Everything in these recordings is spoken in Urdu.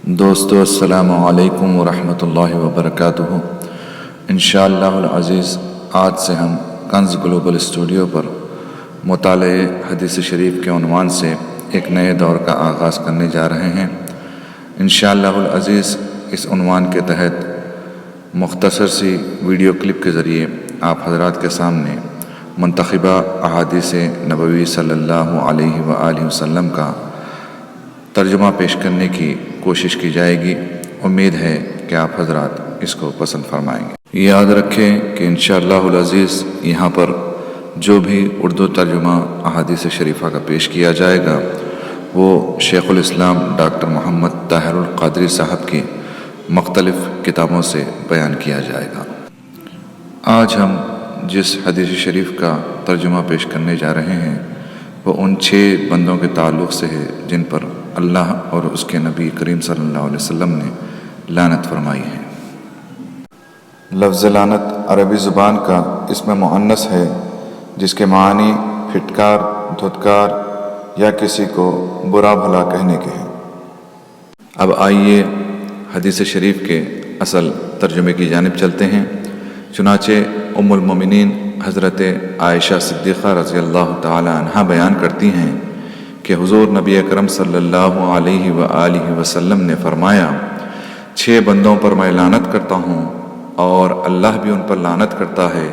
دوستو السلام علیکم ورحمۃ اللہ وبرکاتہ۔ انشاءاللہ العزیز آج سے ہم کنز گلوبل اسٹوڈیو پر مطالعہ حدیث شریف کے عنوان سے ایک نئے دور کا آغاز کرنے جا رہے ہیں۔ انشاءاللہ العزیز اس عنوان کے تحت مختصر سی ویڈیو کلپ کے ذریعے آپ حضرات کے سامنے منتخبہ احادیث نبوی صلی اللہ علیہ وآلہ وسلم کا ترجمہ پیش کرنے کی کوشش کی جائے گی۔ امید ہے کہ آپ حضرات اس کو پسند فرمائیں گے۔ یاد رکھیں کہ انشاءاللہ العزیز یہاں پر جو بھی اردو ترجمہ احادیث شریفہ کا پیش کیا جائے گا وہ شیخ الاسلام ڈاکٹر محمد طاہر القادری صاحب کی مختلف کتابوں سے بیان کیا جائے گا۔ آج ہم جس حدیث شریف کا ترجمہ پیش کرنے جا رہے ہیں وہ ان 6 بندوں کے تعلق سے ہے جن پر اللہ اور اس کے نبی کریم صلی اللہ علیہ وسلم نے لعنت فرمائی ہے۔ لفظ لعنت عربی زبان کا اسم مؤنث ہے جس کے معنی پھٹکار، دھتکار یا کسی کو برا بھلا کہنے کے ہیں۔ اب آئیے حدیث شریف کے اصل ترجمے کی جانب چلتے ہیں۔ چنانچہ ام المومنین حضرت عائشہ صدیقہ رضی اللہ تعالی عنہا بیان کرتی ہیں کہ حضور نبی اکرم صلی اللہ علیہ وآلہ وسلم نے فرمایا، 6 بندوں پر میں لعنت کرتا ہوں اور اللہ بھی ان پر لعنت کرتا ہے،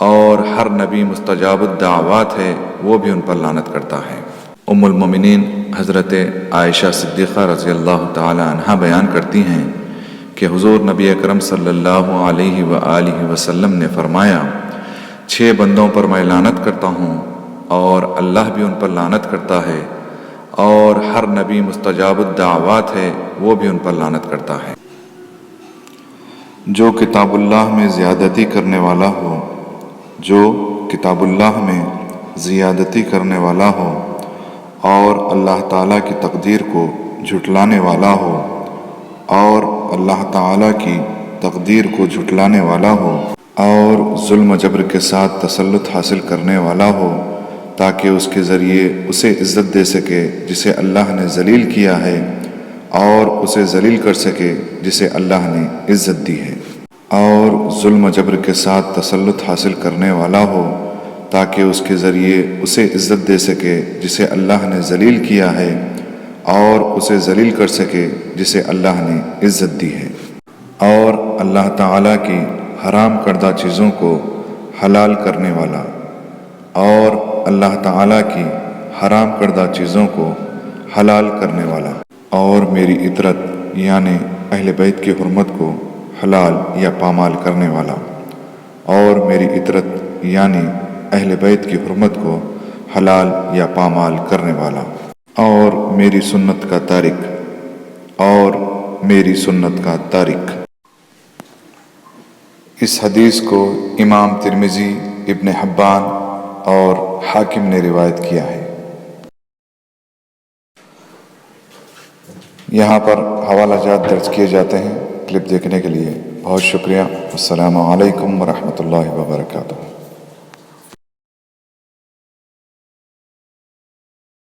اور ہر نبی مستجاب الدعوات ہے وہ بھی ان پر لعنت کرتا ہے۔ ام المومنین حضرت عائشہ صدیقہ رضی اللہ تعالی عنہا بیان کرتی ہیں کہ حضور نبی اکرم صلی اللہ علیہ وآلہ وسلم نے فرمایا، 6 بندوں پر میں لعنت کرتا ہوں اور اللہ بھی ان پر لعنت کرتا ہے، اور ہر نبی مستجاب الدعوات ہے وہ بھی ان پر لعنت کرتا ہے۔ جو کتاب اللہ میں زیادتی کرنے والا ہو، جو کتاب اللہ میں زیادتی کرنے والا ہو اور اللہ تعالیٰ کی تقدیر کو جھٹلانے والا ہو، اور اللہ تعالیٰ کی تقدیر کو جھٹلانے والا ہو، اور ظلم و جبر کے ساتھ تسلط حاصل کرنے والا ہو تاکہ اس کے ذریعے اسے عزت دے سکے جسے اللہ نے ذلیل کیا ہے، اور اسے ذلیل کر سکے جسے اللہ نے عزت دی ہے، اور ظلم و جبر کے ساتھ تسلط حاصل کرنے والا ہو تاکہ اس کے ذریعے اسے عزت دے سکے جسے اللہ نے ذلیل کیا ہے، اور اسے ذلیل کر سکے جسے اللہ نے عزت دی ہے، اور اللہ تعالیٰ کی حرام کردہ چیزوں کو حلال کرنے والا، اور اللہ تعالیٰ کی حرام کردہ چیزوں کو حلال کرنے والا، اور میری اطرت یعنی اہل بیت کی حرمت کو حلال یا پامال کرنے والا، اور میری اطرت یعنی اہل بیت کی حرمت کو حلال یا پامال کرنے والا، اور میری سنت کا تارک، اور میری سنت کا تارک۔ اس حدیث کو امام ترمذی، ابن حبان اور حاکم نے روایت کیا ہے۔ یہاں پر حوالہ جات درج کیے جاتے ہیں۔ کلپ دیکھنے کے لیے بہت شکریہ۔ السلام علیکم ورحمۃ اللہ وبرکاتہ۔